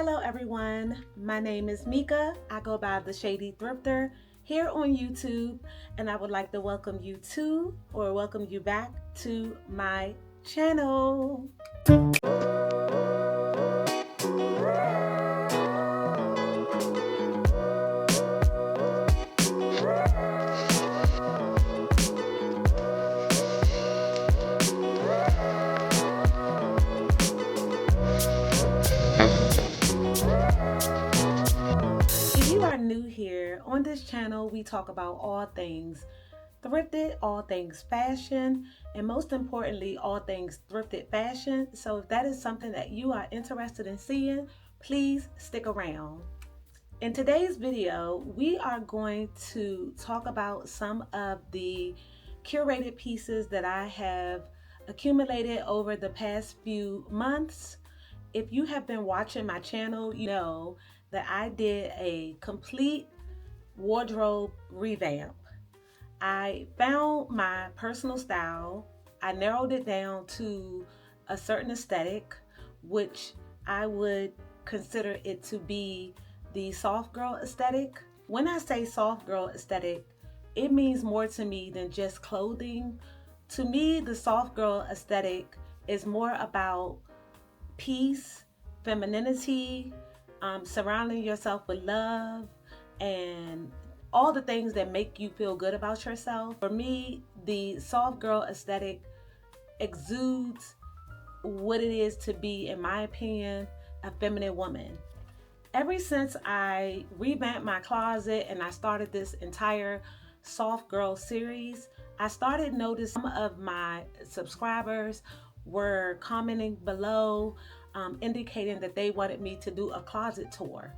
Hello everyone, my name is Mika. I go by the Shady Thrifter here on YouTube, and I would like to welcome you to, or welcome you back to my channel. If you are new here, on this channel we talk about all things thrifted, all things fashion, and most importantly, all things thrifted fashion. So if that is something that you are interested in seeing, please stick around. In today's video, we are going to talk about some of the curated pieces that I have accumulated over the past few months. If you have been watching my channel, you know that I did a complete wardrobe revamp. I found my personal style. I narrowed it down to a certain aesthetic, which I would consider it to be the soft girl aesthetic. When I say soft girl aesthetic, it means more to me than just clothing. To me, the soft girl aesthetic is more about peace, femininity, surrounding yourself with love, and all the things that make you feel good about yourself. For me, the soft girl aesthetic exudes what it is to be, in my opinion, a feminine woman. Ever since I revamped my closet and I started this entire soft girl series, I started noticing some of my subscribers were commenting below, indicating that they wanted me to do a closet tour.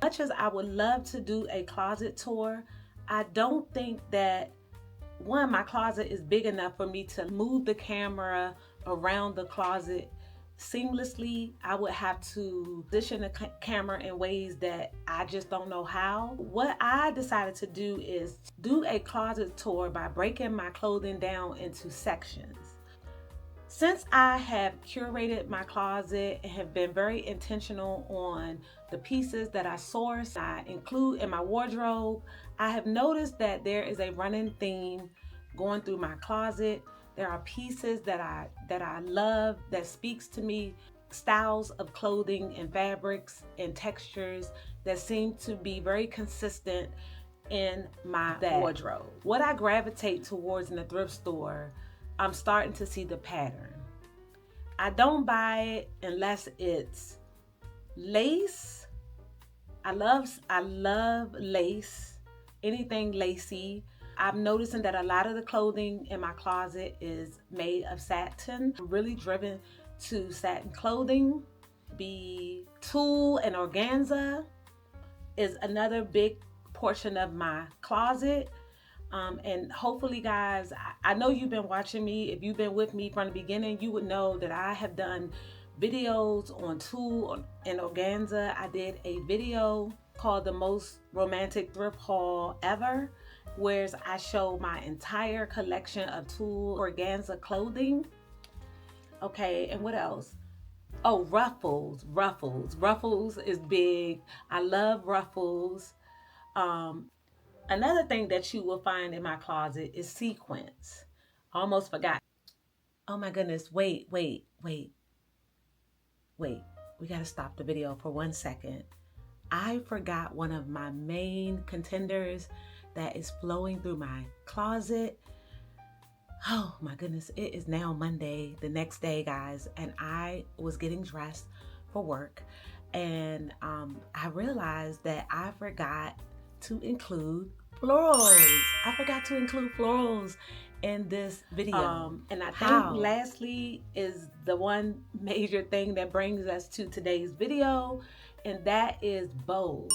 Much as I would love to do a closet tour, I don't think that, one, my closet is big enough for me to move the camera around the closet seamlessly. I would have to position the camera in ways that I just don't know how. What I decided to do is do a closet tour by breaking my clothing down into sections. Since I have curated my closet and have been very intentional on the pieces that I source, I include in my wardrobe, I have noticed that there is a running theme going through my closet. There are pieces that I love, that speaks to me, styles of clothing and fabrics and textures that seem to be very consistent in my wardrobe. What I gravitate towards in the thrift store, I'm starting to see the pattern. I don't buy it unless it's lace. I love lace, anything lacy. I'm noticing that a lot of the clothing in my closet is made of satin. I'm really driven to satin clothing. Be tulle and organza is another big portion of my closet. And hopefully guys, I know you've been watching me. If you've been with me from the beginning, you would know that I have done videos on tulle and organza. I did a video called The Most Romantic Thrift Haul Ever, where I show my entire collection of tulle organza clothing. Okay, and what else? Oh, ruffles. Ruffles is big. I love ruffles. Another thing that you will find in my closet is sequins. Almost forgot. Oh my goodness, wait. We gotta stop the video for 1 second. I forgot one of my main contenders that is flowing through my closet. Oh my goodness, it is now Monday, the next day, guys, and I was getting dressed for work, and I realized that I forgot to include florals. I forgot to include florals in this video. And I think lastly is the one major thing that brings us to today's video, and that is bows.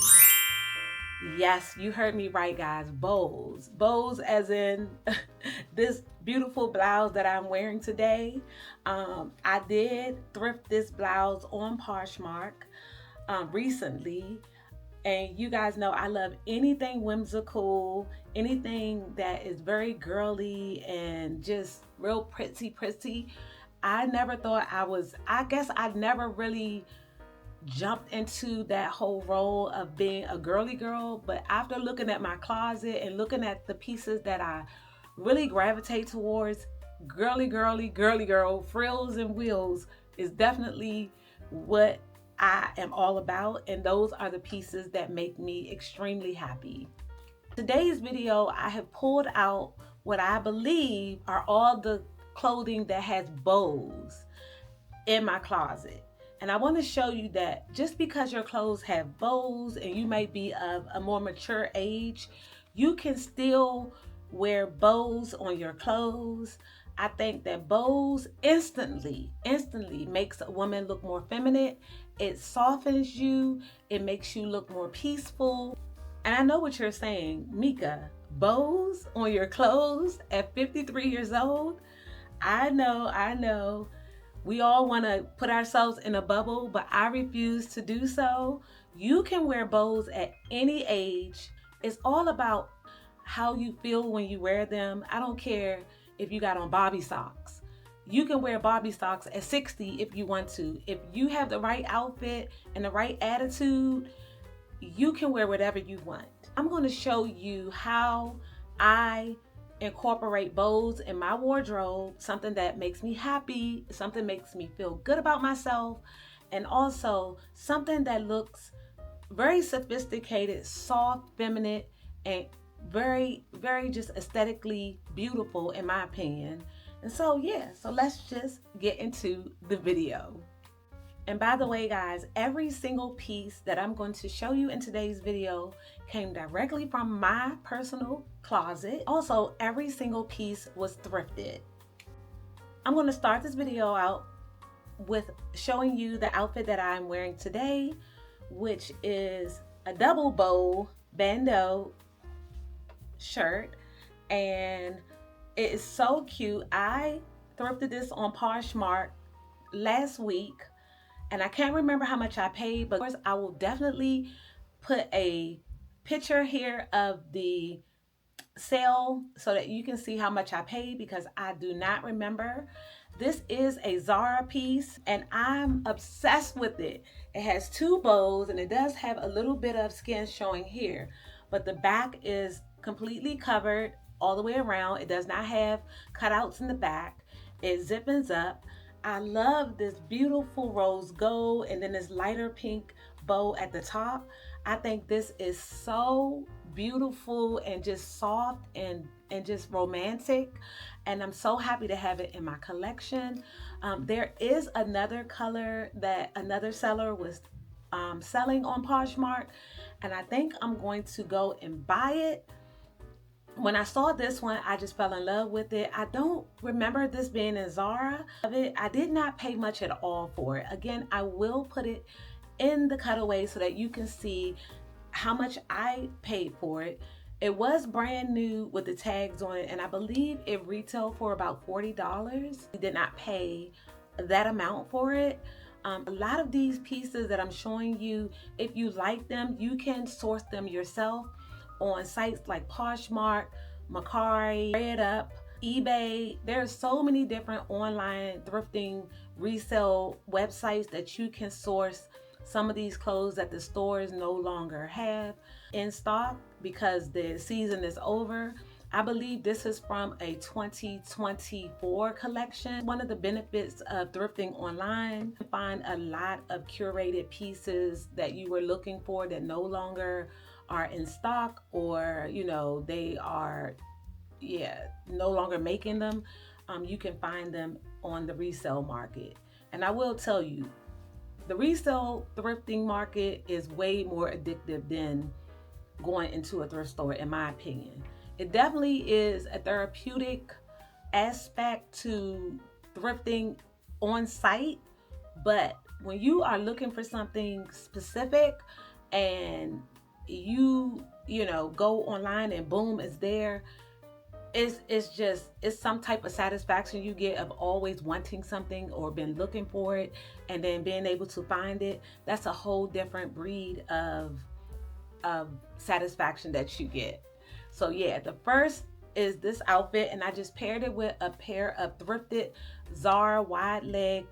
Yes, you heard me right, guys. Bows. Bows as in this beautiful blouse that I'm wearing today. I did thrift this blouse on Poshmark recently. And you guys know I love anything whimsical, anything that is very girly and just real pretty. I never thought I guess I never really jumped into that whole role of being a girly girl, but after looking at my closet and looking at the pieces that I really gravitate towards, girly girl, frills and wheels is definitely what I am all about, and those are the pieces that make me extremely happy. Today's video, I have pulled out what I believe are all the clothing that has bows in my closet. And I want to show you that just because your clothes have bows and you may be of a more mature age, you can still wear bows on your clothes. I think that bows instantly makes a woman look more feminine. It softens you. It makes you look more peaceful. And I know what you're saying, Mika, bows on your clothes at 53 years old? I know. We all want to put ourselves in a bubble, but I refuse to do so. You can wear bows at any age. It's all about how you feel when you wear them. I don't care if you got on bobby socks. You can wear bobby socks at 60 if you want to. If you have the right outfit and the right attitude, you can wear whatever you want. I'm going to show you how I incorporate bows in my wardrobe, something that makes me happy, something makes me feel good about myself, and also something that looks very sophisticated, soft, feminine, and very just aesthetically beautiful in my opinion. And so so let's just get into the video. And by the way, guys, every single piece that I'm going to show you in today's video came directly from my personal closet. Also, every single piece was thrifted. I'm going to start this video out with showing you the outfit that I'm wearing today, which is a double bow bandeau shirt. And it is so cute. I thrifted this on Poshmark last week. And I can't remember how much I paid, but of course I will definitely put a picture here of the sale so that you can see how much I paid, because I do not remember. This is a Zara piece and I'm obsessed with it. It has two bows and it does have a little bit of skin showing here, but the back is completely covered all the way around. It does not have cutouts in the back. It zippins up. I love this beautiful rose gold and then this lighter pink bow at the top. I think this is so beautiful and just soft and just romantic. And I'm so happy to have it in my collection. There is another color that another seller was selling on Poshmark, and I think I'm going to go and buy it. When I saw this one, I just fell in love with it. I don't remember this being in Zara. I did not pay much at all for it. Again, I will put it in the cutaway so that you can see how much I paid for it. It was brand new with the tags on it, and I believe it retailed for about $40. We did not pay that amount for it. A lot of these pieces that I'm showing you, if you like them, you can source them yourself on sites like Poshmark, Mercari, ThredUp, eBay. There's so many different online thrifting resale websites that you can source some of these clothes that the stores no longer have in stock because the season is over. I believe this is from a 2024 collection. One of the benefits of thrifting online, you find a lot of curated pieces that you were looking for that no longer are in stock, or they are no longer making them. You can find them on the resale market. And I will tell you, the resale thrifting market is way more addictive than going into a thrift store, in my opinion. It definitely is a therapeutic aspect to thrifting on site, but when you are looking for something specific and you go online and boom, it's there, it's some type of satisfaction you get of always wanting something or been looking for it and then being able to find it. That's a whole different breed of satisfaction that you get. So the first is this outfit, and I just paired it with a pair of thrifted Zara wide leg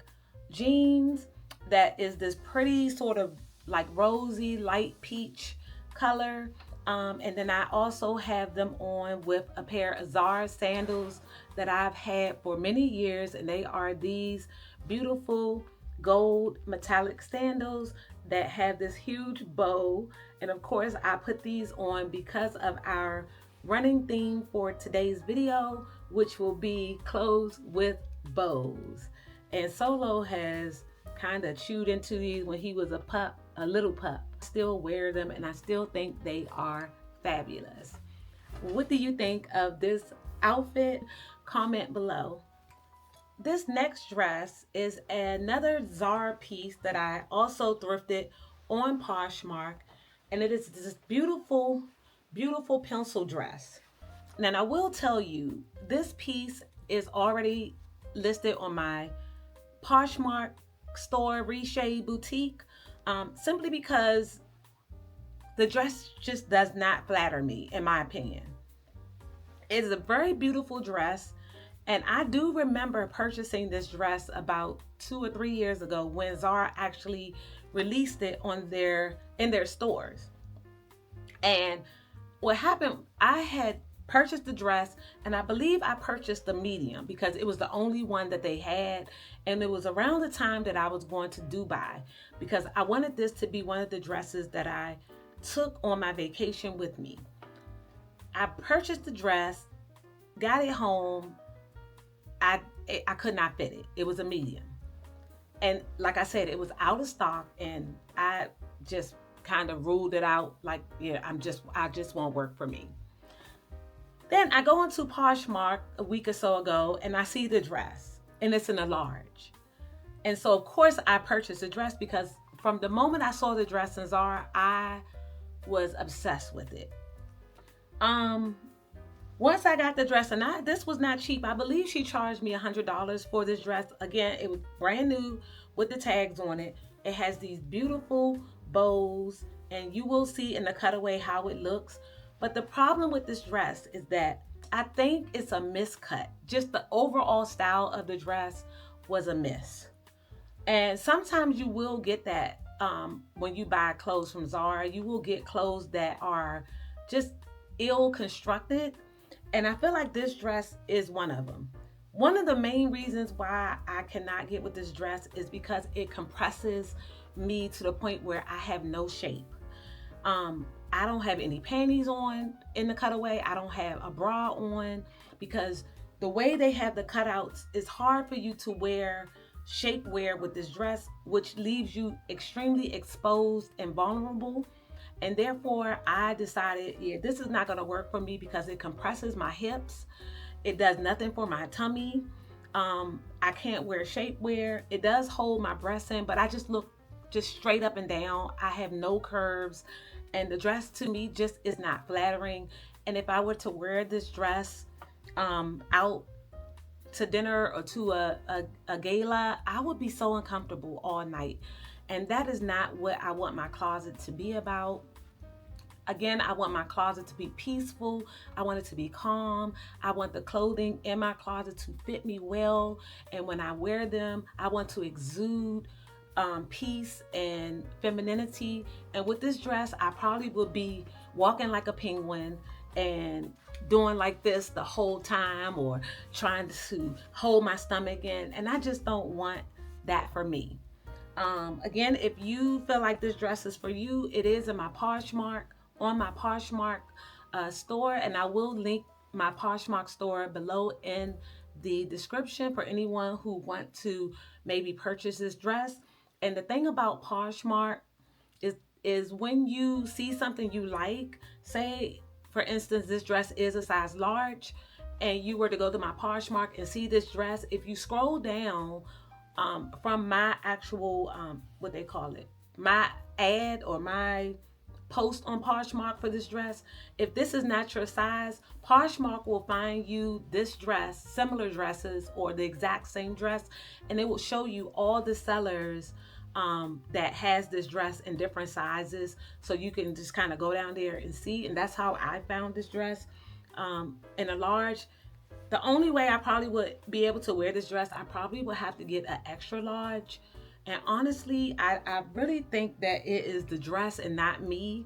jeans. that is this pretty sort of like rosy light peach color. And then I also have them on with a pair of Zara sandals that I've had for many years, and they are these beautiful gold metallic sandals that have this huge bow. And of course, I put these on because of our running theme for today's video, which will be clothes with bows. And Solo has kind of chewed into these when he was a pup, a little pup. I still wear them and I still think they are fabulous. What do you think of this outfit? Comment below. This next dress is another Zara piece that I also thrifted on Poshmark, and it is this beautiful, beautiful pencil dress. Now, I will tell you, this piece is already listed on my Poshmark store, Reshade Boutique, simply because the dress just does not flatter me, in my opinion. It's a very beautiful dress, and I do remember purchasing this dress about 2 or 3 years ago when Zara actually released it on in their stores. And what happened, I had purchased the dress, and I believe I purchased the medium because it was the only one that they had, and it was around the time that I was going to Dubai because I wanted this to be one of the dresses that I took on my vacation with me. I purchased the dress, got it home. I could not fit it. It was a medium. And like I said, it was out of stock, and I just kind of ruled it out like, yeah, I just won't work for me. Then I go into Poshmark a week or so ago and I see the dress and it's in a large. And so of course I purchased the dress because from the moment I saw the dress in Zara, I was obsessed with it. Once I got the dress, and this was not cheap. I believe she charged me $100 for this dress. Again, it was brand new with the tags on it. It has these beautiful bows, and you will see in the cutaway how it looks. But the problem with this dress is that I think it's a miscut. Just the overall style of the dress was a miss. And sometimes you will get that when you buy clothes from Zara. You will get clothes that are just ill constructed. And I feel like this dress is one of them. One of the main reasons why I cannot get with this dress is because it compresses me to the point where I have no shape. I don't have any panties on in the cutaway. I don't have a bra on because the way they have the cutouts, it's hard for you to wear shapewear with this dress, which leaves you extremely exposed and vulnerable. And therefore, I decided, yeah, this is not going to work for me because it compresses my hips. It does nothing for my tummy. I can't wear shapewear. It does hold my breasts in, but I just look just straight up and down. I have no curves. And the dress to me just is not flattering. And if I were to wear this dress out to dinner or to a gala, I would be so uncomfortable all night. And that is not what I want my closet to be about. Again, I want my closet to be peaceful. I want it to be calm. I want the clothing in my closet to fit me well. And when I wear them, I want to exude peace and femininity. And with this dress, I probably will be walking like a penguin and doing like this the whole time, or trying to hold my stomach in. And I just don't want that for me. Again, if you feel like this dress is for you, it is in my Poshmark, on my Poshmark store, and I will link my Poshmark store below in the description for anyone who want to maybe purchase this dress. And the thing about Poshmark is when you see something you like, say for instance this dress is a size large, and you were to go to my Poshmark and see this dress, if you scroll down from my actual what they call it, my ad or my post on Poshmark for this dress, if this is not your size, Poshmark will find you this dress, similar dresses, or the exact same dress, and it will show you all the sellers that has this dress in different sizes, so you can just kind of go down there and see. And that's how I found this dress in a large. The only way I probably would be able to wear this dress, I probably would have to get an extra large, And honestly, I really think that it is the dress and not me.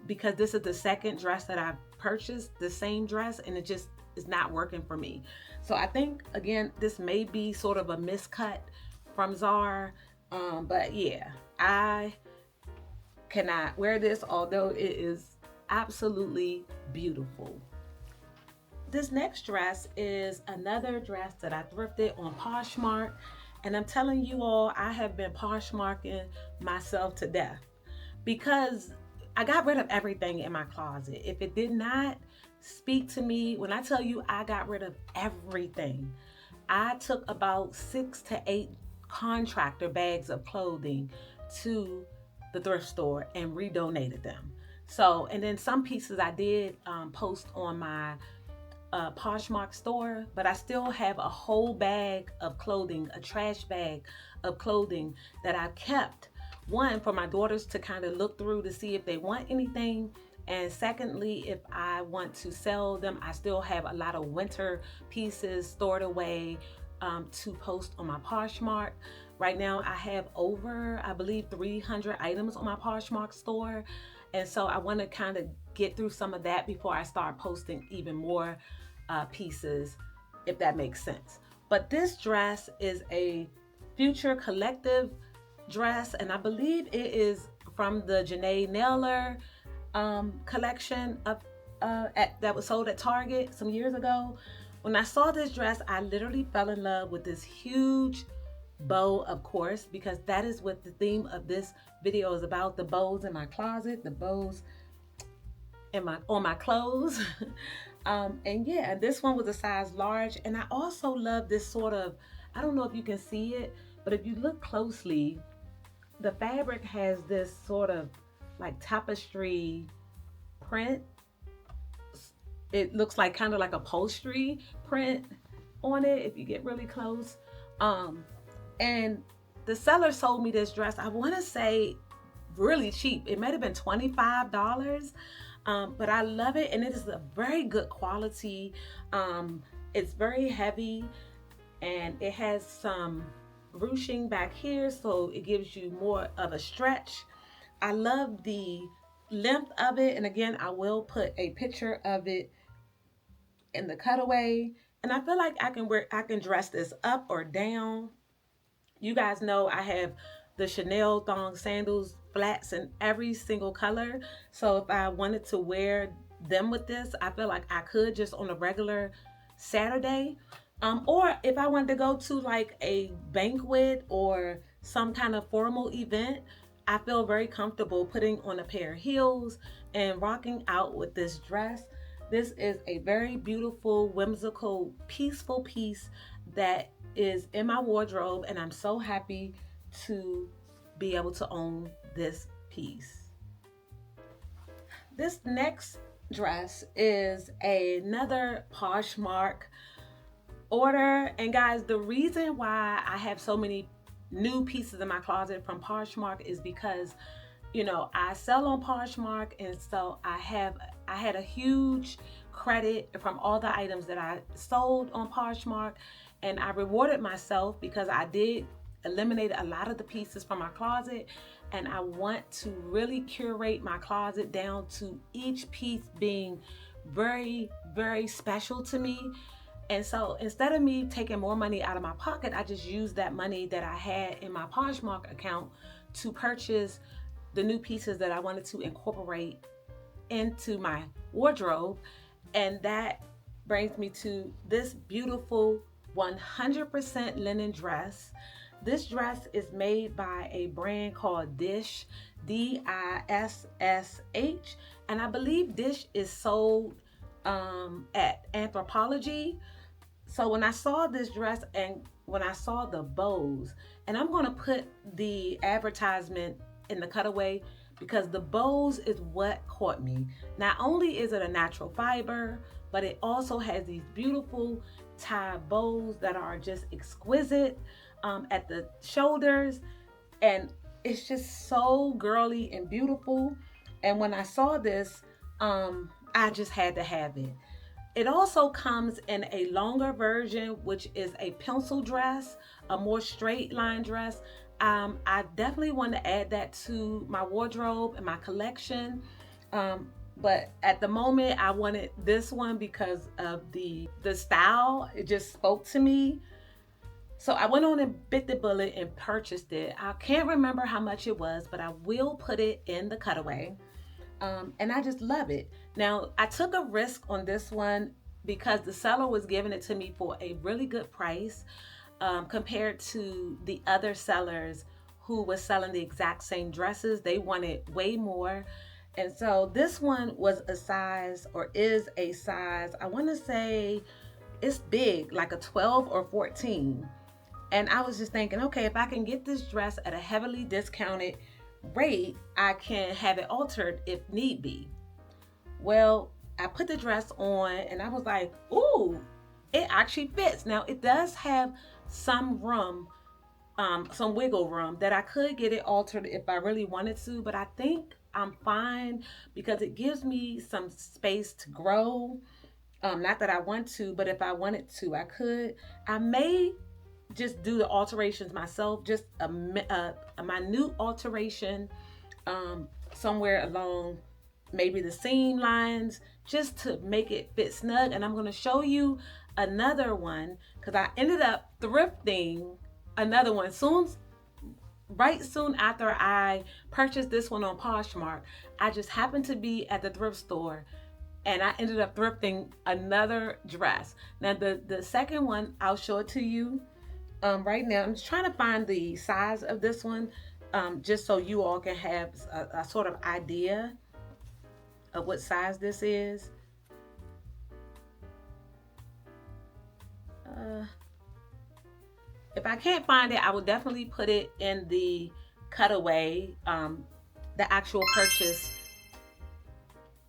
Because this is the second dress that I've purchased, the same dress, and it just is not working for me. So I think again, this may be sort of a miscut from Zara. But yeah, I cannot wear this, although it is absolutely beautiful. This next dress is another dress that I thrifted on Poshmark. And I'm telling you all, I have been Poshmarking myself to death because I got rid of everything in my closet. If it did not speak to me, when I tell you I got rid of everything, I took about 6 to 8 contractor bags of clothing to the thrift store and redonated them. So, and then some pieces I did post on my Poshmark store, but I still have a whole bag of clothing, a trash bag of clothing that I kept. One, for my daughters to kind of look through to see if they want anything. And secondly, if I want to sell them, I still have a lot of winter pieces stored away to post on my Poshmark. Right now, I have over, I believe, 300 items on my Poshmark store. And so I want to kind of get through some of that before I start posting even more pieces, if that makes sense. But this dress is a Future Collective dress, and I believe it is from the Janae Naylor collection of that was sold at Target some years ago. When I saw this dress, I literally fell in love with this huge bow, of course, because that is what the theme of this video is about: the bows in my closet, the bows in my on my clothes. And yeah, this one was a size large, and I also love this sort of, I don't know if you can see it, but if you look closely, the fabric has this sort of like tapestry print. It looks like kind of like upholstery print on it if you get really close. And the seller sold me this dress, I want to say really cheap. It might have been $25. But I love it, and it is a very good quality. It's very heavy, and it has some ruching back here, so it gives you more of a stretch. I love the length of it, and again, I will put a picture of it in the cutaway. And I feel like I can dress this up or down. You guys know I have the Chanel thong sandals, flats in every single color. So if I wanted to wear them with this, I feel like I could just on a regular Saturday. Or if I wanted to go to like a banquet or some kind of formal event, I feel very comfortable putting on a pair of heels and rocking out with this dress. This is a very beautiful, whimsical, peaceful piece that is in my wardrobe, and I'm so happy to be able to own this piece. This next dress is another Poshmark order. And guys, the reason why I have so many new pieces in my closet from Poshmark is because, you know, I sell on Poshmark, and so I had a huge credit from all the items that I sold on Poshmark, and I rewarded myself because I did eliminate a lot of the pieces from my closet, and I want to really curate my closet down to each piece being very, very special to me. And so instead of me taking more money out of my pocket, I just used that money that I had in my Poshmark account to purchase the new pieces that I wanted to incorporate into my wardrobe. And that brings me to this beautiful 100% linen dress. This dress is made by a brand called Dish, Dissh, and I believe Dish is sold at Anthropologie. So when I saw this dress and when I saw the bows, and I'm going to put the advertisement in the cutaway because the bows is what caught me. Not only is it a natural fiber, but it also has these beautiful tie bows that are just exquisite at the shoulders, and it's just so girly and beautiful. And when I saw this, I just had to have it. It also comes in a longer version, which is a pencil dress, a more straight line dress. I definitely want to add that to my wardrobe and my collection. But at the moment, I wanted this one because of the style. It just spoke to me. So I went on and bit the bullet and purchased it. I can't remember how much it was, but I will put it in the cutaway. And I just love it. Now, I took a risk on this one because the seller was giving it to me for a really good price, compared to the other sellers who was selling the exact same dresses. They wanted way more. And so this one was a size, or is a size, I want to say it's big, like a 12 or 14. And I was just thinking, okay, if I can get this dress at a heavily discounted rate, I can have it altered if need be. Well, I put the dress on and I was like, ooh, it actually fits. Now, it does have some room, some wiggle room that I could get it altered if I really wanted to, but I think I'm fine because it gives me some space to grow. Not that I want to, but if I wanted to, I could. I may just do the alterations myself, just a minute alteration, somewhere along maybe the seam lines, just to make it fit snug. And I'm going to show you another one because I ended up thrifting another one right soon after I purchased this one on Poshmark. I just happened to be at the thrift store and I ended up thrifting another dress. Now the second one, I'll show it to you right now. I'm just trying to find the size of this one, just so you all can have a sort of idea of what size this is. Uh, if I can't find it, I will definitely put it in the cutaway, the actual purchase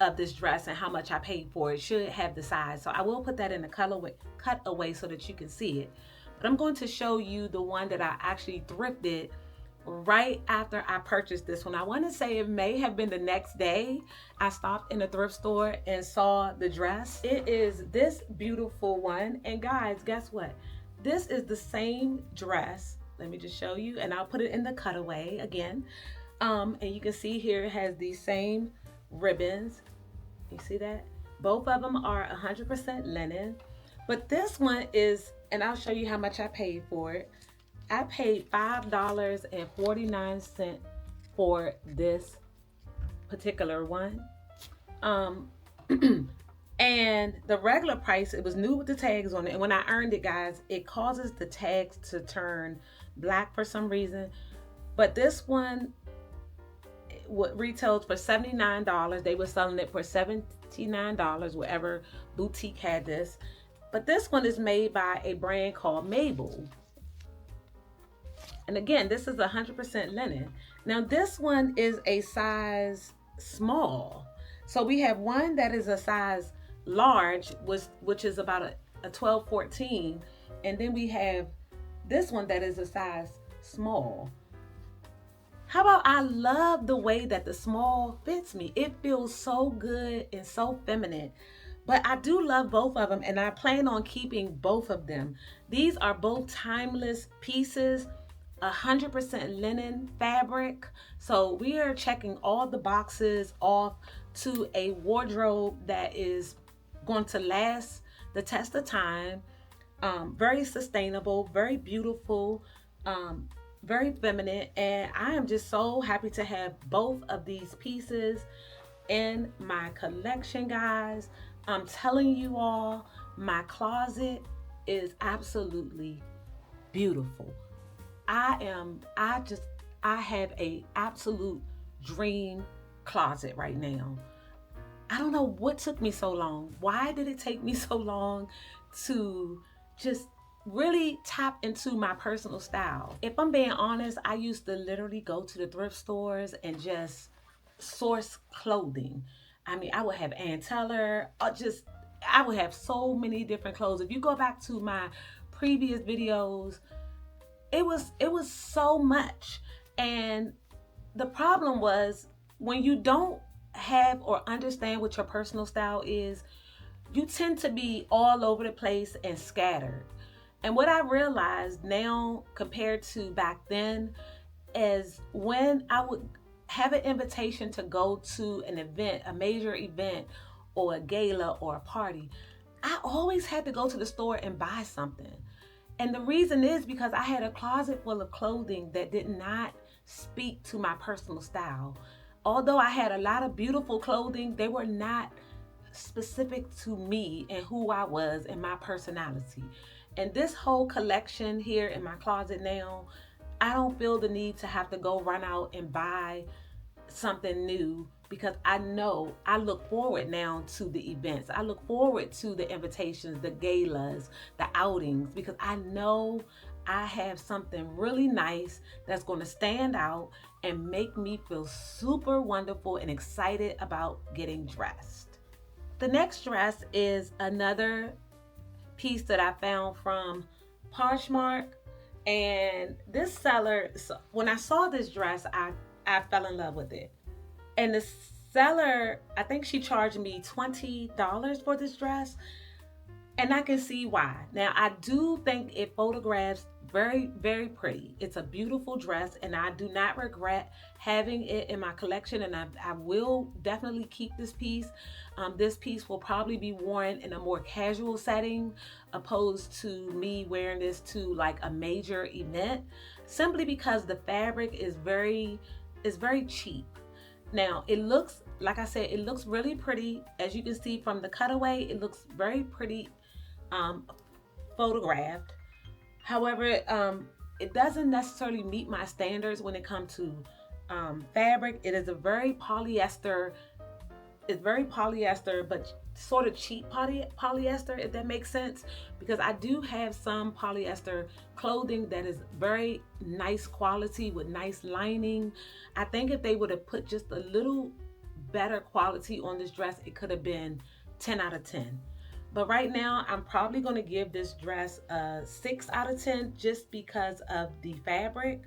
of this dress and how much I paid for it should have the size. So I will put that in the cutaway so that you can see it. But I'm going to show you the one that I actually thrifted right after I purchased this one. I want to say it may have been the next day. I stopped in a thrift store and saw the dress. It is this beautiful one. And guys, guess what? This is the same dress. Let me just show you, and I'll put it in the cutaway again. And you can see here it has these same ribbons. You see that? Both of them are 100% linen. But this one is, and I'll show you how much I paid for it. I paid $5.49 for this particular one. And the regular price, it was new with the tags on it. And when I earned it, guys, it causes the tags to turn black for some reason. But this one, what retails for $79. They were selling it for $79, wherever boutique had this. But this one is made by a brand called Mabel. And again, this is 100% linen. Now this one is a size small. So we have one that is a size large, which is about a 12, 14. And then we have this one that is a size small. How about, I love the way that the small fits me. It feels so good and so feminine. But I do love both of them, and I plan on keeping both of them. These are both timeless pieces, 100% linen fabric. So we are checking all the boxes off to a wardrobe that is going to last the test of time. Very sustainable, very beautiful, very feminine. And I am just so happy to have both of these pieces in my collection, guys. I'm telling you all, my closet is absolutely beautiful. I have a absolute dream closet right now. I don't know what took me so long. Why did it take me so long to just really tap into my personal style? If I'm being honest, I used to literally go to the thrift stores and just source clothing. I mean, I would have Ann Teller, I would have so many different clothes. If you go back to my previous videos, it was so much. And the problem was, when you don't have or understand what your personal style is, you tend to be all over the place and scattered. And what I realized now compared to back then is when I would have an invitation to go to an event, a major event, or a gala or a party, I always had to go to the store and buy something. And the reason is because I had a closet full of clothing that did not speak to my personal style. Although I had a lot of beautiful clothing, they were not specific to me and who I was and my personality. And this whole collection here in my closet now, I don't feel the need to have to go run out and buy something new because I know I look forward now to the events. I look forward to the invitations, the galas, the outings, because I know I have something really nice that's going to stand out and make me feel super wonderful and excited about getting dressed. The next dress is another piece that I found from Poshmark. And this seller, when I saw this dress, I fell in love with it. And the seller, I think she charged me $20 for this dress. And I can see why. Now, I do think it photographs very, very pretty. It's a beautiful dress, and I do not regret having it in my collection, and I will definitely keep this piece. This piece will probably be worn in a more casual setting opposed to me wearing this to like a major event, simply because the fabric is very cheap. Now, it looks, like I said, it looks really pretty. As you can see from the cutaway, it looks very pretty photographed. However, it doesn't necessarily meet my standards when it comes to fabric. It is a very polyester. It's very polyester, but sort of cheap polyester, if that makes sense. Because I do have some polyester clothing that is very nice quality with nice lining. I think if they would have put just a little better quality on this dress, it could have been 10 out of 10. But right now, I'm probably going to give this dress a 6 out of 10 just because of the fabric.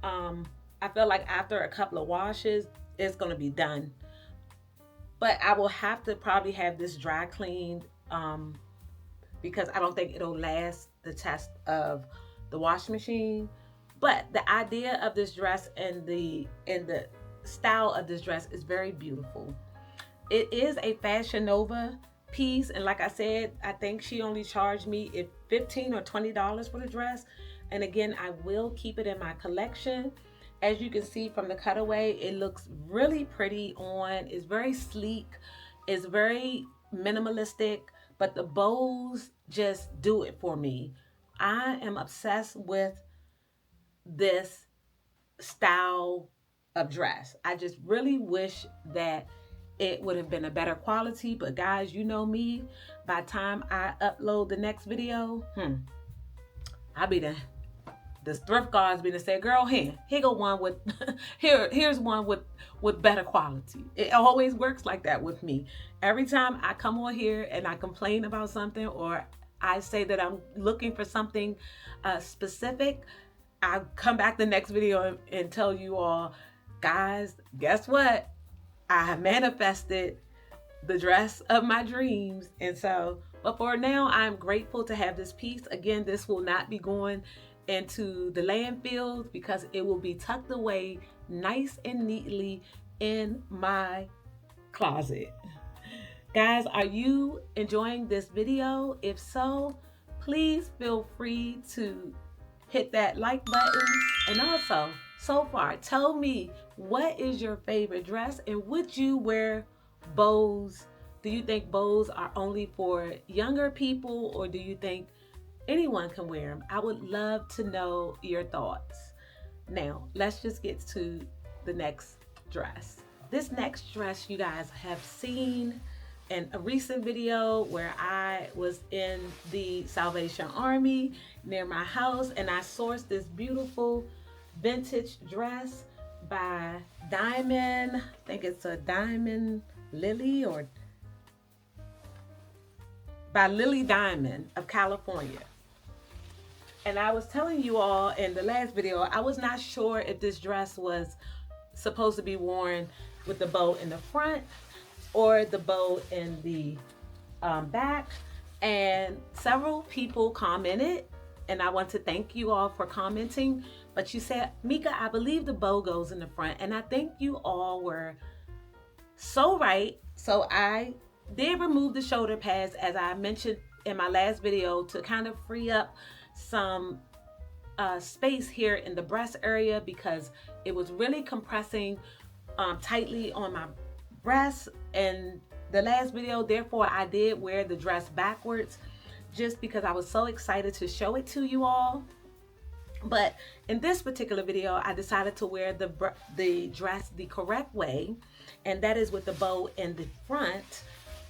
I feel like after a couple of washes, it's going to be done. But I will have to probably have this dry cleaned because I don't think it'll last the test of the washing machine. But the idea of this dress and the style of this dress is very beautiful. It is a Fashion Nova piece, and like I said, I think she only charged me $15 or $20 for the dress. And again, I will keep it in my collection. As you can see from the cutaway, it looks really pretty on. It's very sleek. It's very minimalistic, but the bows just do it for me. I am obsessed with this style of dress. I just really wish that it would have been a better quality, but guys, you know me, by the time I upload the next video, I'll be the thrift guards be to say, girl, here go one with here's one with better quality. It always works like that with me. Every time I come on here and I complain about something, or I say that I'm looking for something specific, I come back the next video and tell you all, guys, guess what? I have manifested the dress of my dreams. And so, but for now, I'm grateful to have this piece. Again, this will not be going into the landfill because it will be tucked away nice and neatly in my closet. Guys, are you enjoying this video? If so, please feel free to hit that like button. And also, so far, tell me, what is your favorite dress, and would you wear bows? Do you think bows are only for younger people, or do you think anyone can wear them? I would love to know your thoughts. Now, let's just get to the next dress. This next dress you guys have seen in a recent video where I was in the Salvation Army near my house, and I sourced this beautiful vintage dress by Diamond. I think it's a Diamond Lily, or by Lily Diamond of California. And I was telling you all in the last video, I was not sure if this dress was supposed to be worn with the bow in the front or the bow in the back. And several people commented, and I want to thank you all for commenting, But you said, Mika, I believe the bow goes in the front. And I think you all were so right. So I did remove the shoulder pads, as I mentioned in my last video, to kind of free up some space here in the breast area, because it was really compressing tightly on my breasts in the last video. Therefore, I did wear the dress backwards just because I was so excited to show it to you all. But in this particular video, I decided to wear the dress the correct way, and that is with the bow in the front.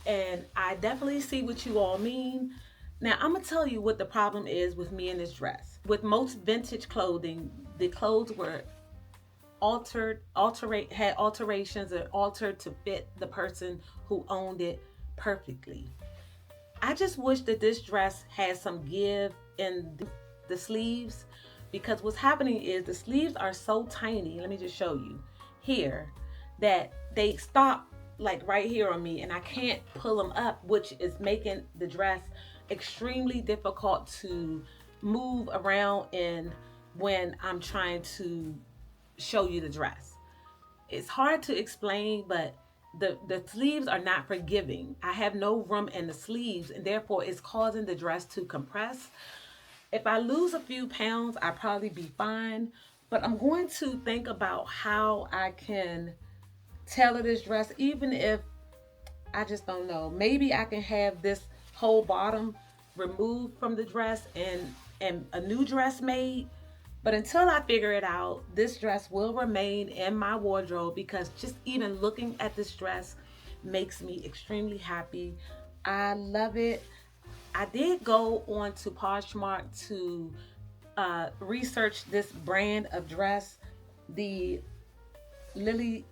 And I definitely see what you all mean. Now, I'm gonna tell you what the problem is with me in this dress. With most vintage clothing, the clothes were had alterations and altered to fit the person who owned it perfectly. I just wish that this dress had some give in the sleeves, because what's happening is the sleeves are so tiny. Let me just show you here that they stop like right here on me, and I can't pull them up, which is making the dress extremely difficult to move around in when I'm trying to show you the dress. It's hard to explain, but the sleeves are not forgiving. I have no room in the sleeves, and therefore it's causing the dress to compress. If I lose a few pounds, I'll probably be fine, but I'm going to think about how I can tailor this dress, even if I just don't know. Maybe I can have this whole bottom removed from the dress and a new dress made. But until I figure it out, this dress will remain in my wardrobe, because just even looking at this dress makes me extremely happy. I love it. I did go on to Poshmark to research this brand of dress, the Lily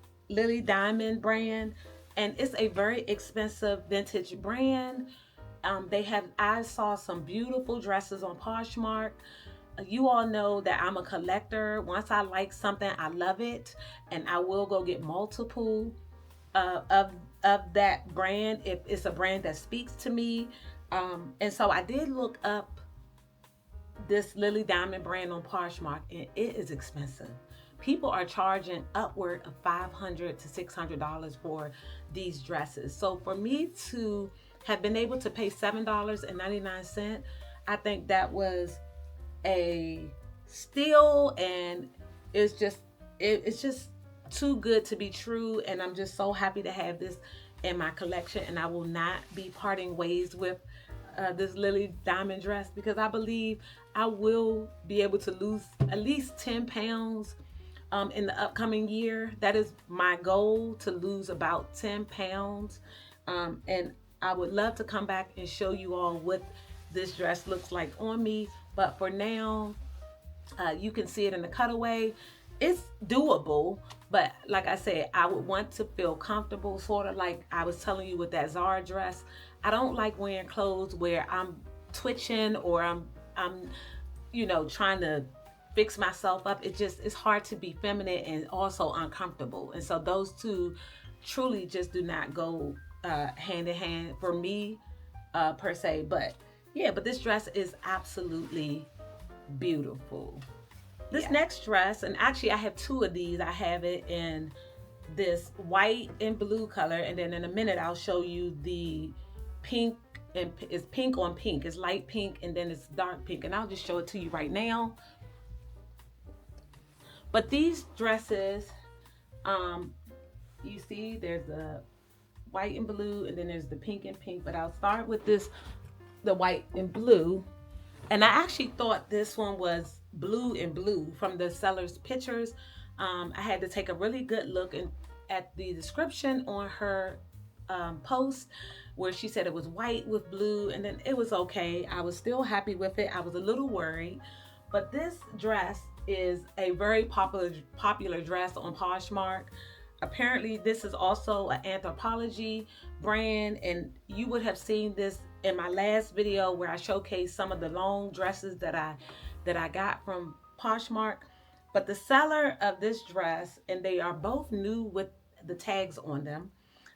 Diamond brand, and it's a very expensive vintage brand. I saw some beautiful dresses on Poshmark. You all know that I'm a collector. Once I like something, I love it, and I will go get multiple of that brand if it's a brand that speaks to me. And so I did look up this Lily Diamond brand on Poshmark, and it is expensive. People are charging upward of $500 to $600 for these dresses. So for me to have been able to pay $7.99, I think that was a steal, and it's just too good to be true. And I'm just so happy to have this in my collection, and I will not be parting ways with this Lily Diamond dress, because I believe I will be able to lose at least 10 pounds in the upcoming year. That is my goal, to lose about 10 pounds. And I would love to come back and show you all what this dress looks like on me. But for now, you can see it in the cutaway. It's doable, but like I said, I would want to feel comfortable, sort of like I was telling you with that Zara dress. I don't like wearing clothes where I'm twitching or I'm trying to fix myself up. It's hard to be feminine and also uncomfortable. And so those two truly just do not go hand in hand for me per se. But yeah, but this dress is absolutely beautiful. This next dress, and actually I have two of these. I have it in this white and blue color, and then in a minute I'll show you the pink, and it's pink on pink. It's light pink and then it's dark pink, and I'll just show it to you right now. But these dresses, you see there's a white and blue, and then there's the pink and pink, but I'll start with the white and blue. And I actually thought this one was blue and blue from the seller's pictures. I had to take a really good look at the description on her post, where she said it was white with blue, and then it was okay. I was still happy with it. I was a little worried, but this dress is a very popular dress on Poshmark. Apparently this is also an Anthropologie brand, and you would have seen this in my last video where I showcased some of the long dresses that I got from Poshmark. But the seller of this dress, and they are both new with the tags on them,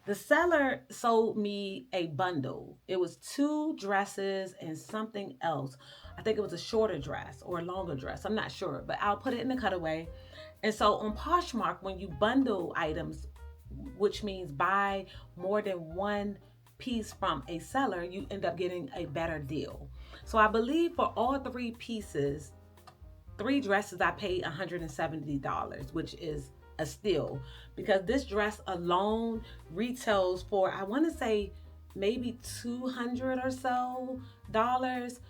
the seller sold me a bundle. It was 2 dresses and something else. I think it was a shorter dress or a longer dress. I'm not sure, but I'll put it in the cutaway. And so on Poshmark, when you bundle items, which means buy more than one piece from a seller, you end up getting a better deal. So I believe for all three pieces, three dresses, I paid $170, which is a steal because this dress alone retails for, I want to say, maybe 200 or so dollars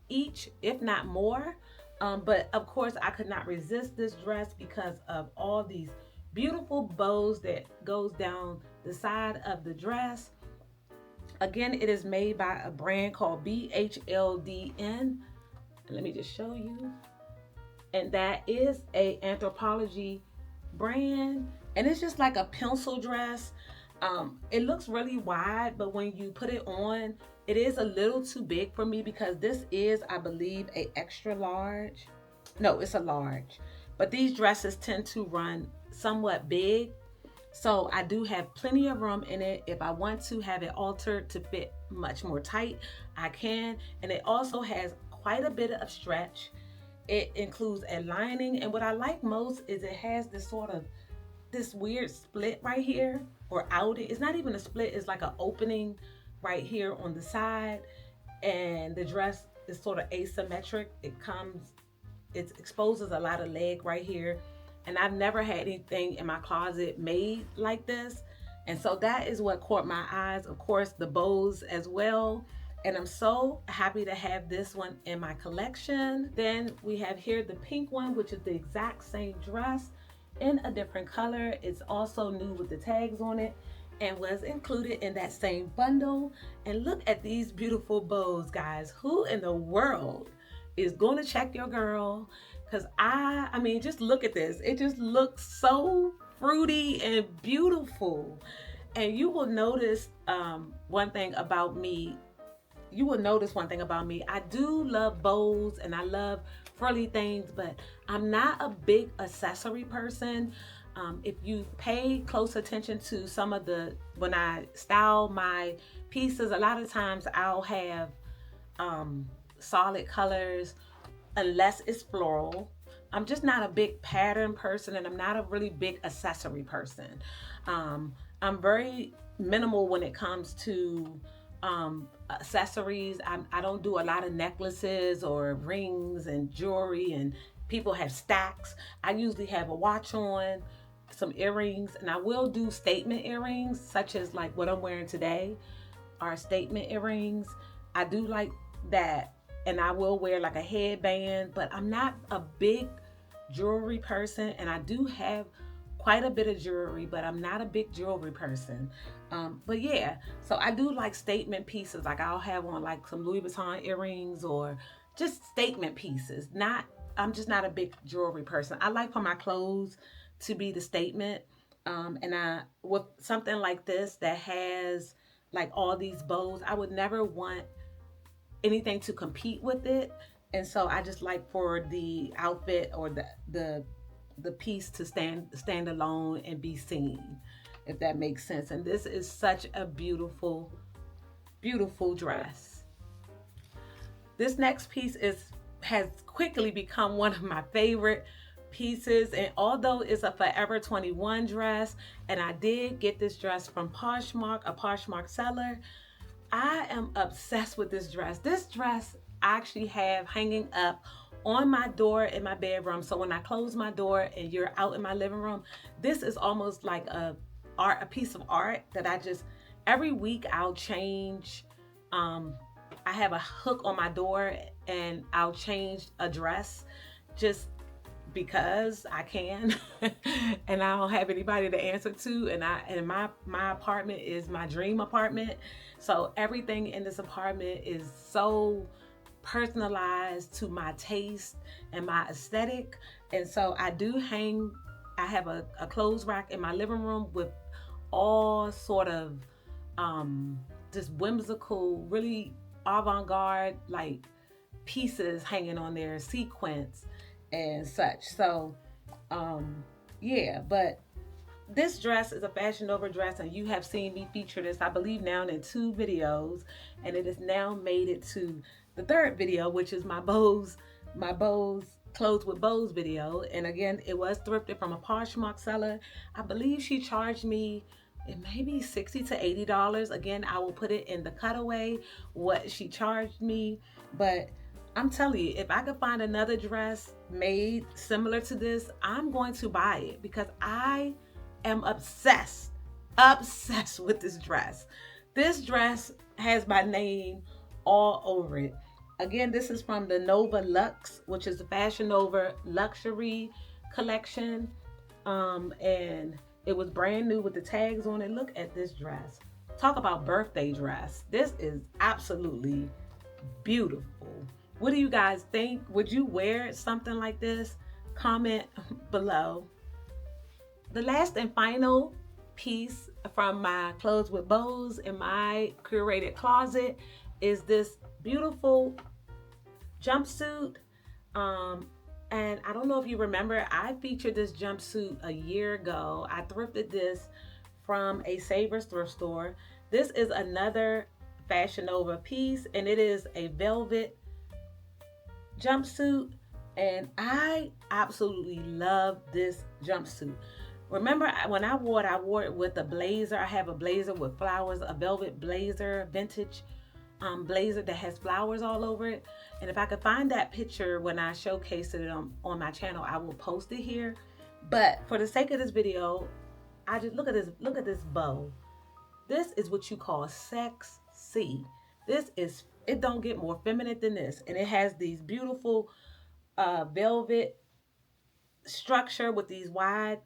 each, if not more. But of course, I could not resist this dress because of all these beautiful bows that goes down the side of the dress. Again, it is made by a brand called BHLDN. Let me just show you. And that is a Anthropologie brand. And it's just like a pencil dress. It looks really wide, but when you put it on, it is a little too big for me because this is, I believe, a extra large. No, it's a large. But these dresses tend to run somewhat big. So I do have plenty of room in it. If I want to have it altered to fit much more tight, I can. And it also has quite a bit of stretch. It includes a lining. And what I like most is it has this weird split right here, or outing. It's not even a split, it's like an opening right here on the side. And the dress is sort of asymmetric. It exposes a lot of leg right here. And I've never had anything in my closet made like this. And so that is what caught my eyes. Of course, the bows as well. And I'm so happy to have this one in my collection. Then we have here the pink one, which is the exact same dress in a different color. It's also new with the tags on it and was included in that same bundle. And look at these beautiful bows, guys. Who in the world is going to check your girl? Because I mean, just look at this. It just looks so fruity and beautiful. And you will notice one thing about me. I do love bows and I love frilly things, but I'm not a big accessory person. If you pay close attention to when I style my pieces, a lot of times I'll have solid colors unless it's floral. I'm just not a big pattern person and I'm not a really big accessory person. I'm very minimal when it comes to accessories. I don't do a lot of necklaces or rings and jewelry, and people have stacks. I usually have a watch on, some earrings, and I will do statement earrings such as like what I'm wearing today are statement earrings. I do like that. And I will wear like a headband, but I'm not a big jewelry person. And I do have quite a bit of jewelry, but I'm not a big jewelry person. But yeah, so I do like statement pieces. Like I'll have on like some Louis Vuitton earrings or just statement pieces. I'm just not a big jewelry person. I like for my clothes to be the statement. And with something like this that has like all these bows, I would never want anything to compete with it. And so I just like for the outfit or the piece to stand alone and be seen, if that makes sense. And this is such a beautiful, beautiful dress. This next piece has quickly become one of my favorite pieces, and although it's a Forever 21 dress, and I did get this dress from Poshmark, a Poshmark seller, I am obsessed with this dress. This dress I actually have hanging up on my door in my bedroom. So when I close my door and you're out in my living room, this is almost like a piece of art that every week I'll change. I have a hook on my door and I'll change a dress just because I can and I don't have anybody to answer to, and my apartment is my dream apartment. So everything in this apartment is so personalized to my taste and my aesthetic. And so I have a clothes rack in my living room with all sort of just whimsical, really avant-garde like pieces hanging on there, sequins and such. So yeah, but this dress is a Fashion Nova dress, and you have seen me feature this, I believe, now in 2 videos, and it has now made it to the third video, which is my bows clothes with bows video. And again, it was thrifted from a Poshmark seller. I believe she charged me it may be $60 to $80. Again, I will put it in the cutaway what she charged me. But I'm telling you, if I could find another dress made similar to this, I'm going to buy it because I am obsessed with this dress. This dress has my name all over it. Again, this is from the Nova Luxe, which is the Fashion Nova luxury collection. And it was brand new with the tags on it. Look at this dress. Talk about birthday dress. This is absolutely beautiful. What do you guys think? Would you wear something like this? Comment below. The last and final piece from my clothes with bows in my curated closet is this beautiful jumpsuit. And I don't know if you remember, I featured this jumpsuit a year ago. I thrifted this from a Savers thrift store. This is another Fashion Nova piece, and it is a velvet jumpsuit. And I absolutely love this jumpsuit. Remember when I wore it with a blazer. I have a blazer with flowers, a velvet blazer, vintage blazer that has flowers all over it. And if I could find that picture when I showcased it on my channel, I will post it here. But for the sake of this video, I just look at this bow. This is what you call sexy. It don't get more feminine than this. And it has these beautiful velvet structure with these wide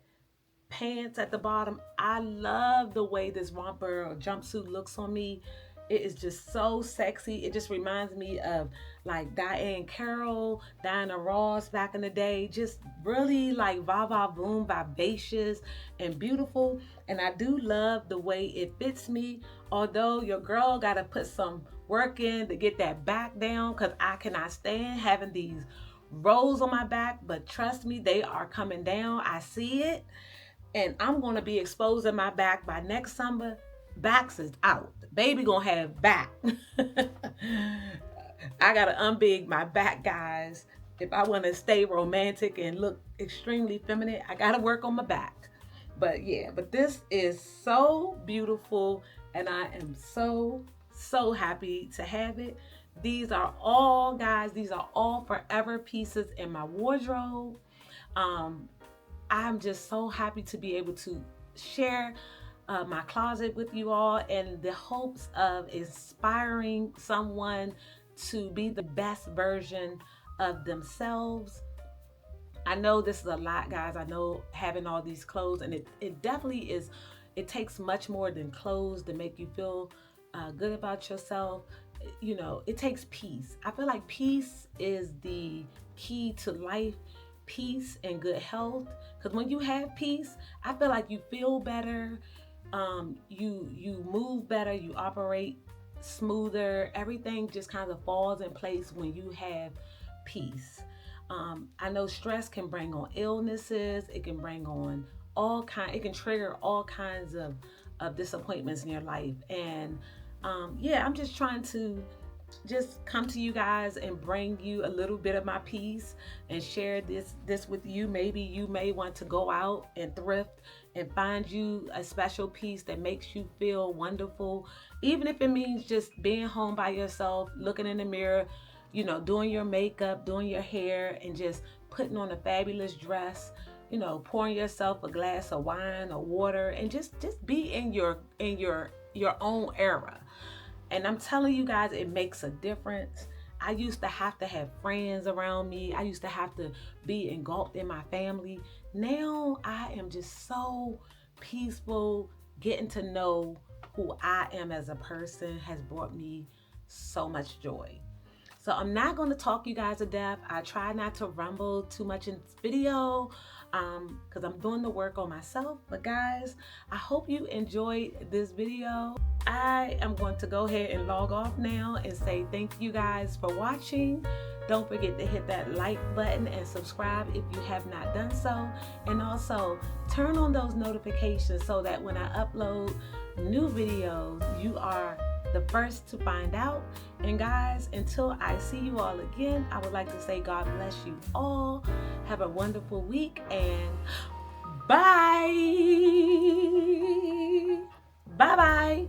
pants at the bottom. I love the way this romper or jumpsuit looks on me. It is just so sexy. It just reminds me of like Diane Carroll, Diana Ross back in the day. Just really like va boom, vivacious and beautiful. And I do love the way it fits me. Although your girl got to put some work in to get that back down, because I cannot stand having these rolls on my back. But trust me, they are coming down. I see it. And I'm going to be exposing my back by next summer. Backs is out. Baby gonna have back. I gotta unbig my back, guys. If I want to stay romantic and look extremely feminine, I gotta work on my back. But yeah, but this is so beautiful, and I am so happy to have it. These are all, guys, these are all forever pieces in my wardrobe. I'm just so happy to be able to share my closet with you all, in the hopes of inspiring someone to be the best version of themselves. I know this is a lot, guys. I know having all these clothes, and it definitely is, it takes much more than clothes to make you feel good about yourself. You know, it takes peace. I feel like peace is the key to life. Peace and good health, because when you have peace, I feel like you feel better. You move better, you operate smoother, everything just kind of falls in place when you have peace. I know stress can bring on illnesses, it can bring on it can trigger all kinds of disappointments in your life. And yeah, I'm just trying to just come to you guys and bring you a little bit of my peace and share this with you. Maybe you may want to go out and thrift and find you a special piece that makes you feel wonderful, even if it means just being home by yourself, looking in the mirror, you know, doing your makeup, doing your hair, and just putting on a fabulous dress, you know, pouring yourself a glass of wine or water, and just be in your own era. And I'm telling you guys, it makes a difference. I used to have friends around me. I used to have to be engulfed in my family. Now I am just so peaceful. Getting to know who I am as a person has brought me so much joy. So I'm not going to talk you guys to death. I try not to rumble too much in this video because I'm doing the work on myself. But guys, I hope you enjoyed this video. I am going to go ahead and log off now and say thank you guys for watching. Don't forget to hit that like button and subscribe if you have not done so. And also turn on those notifications so that when I upload new videos, you are the first to find out. And guys, until I see you all again, I would like to say God bless you all. Have a wonderful week and bye. Bye bye.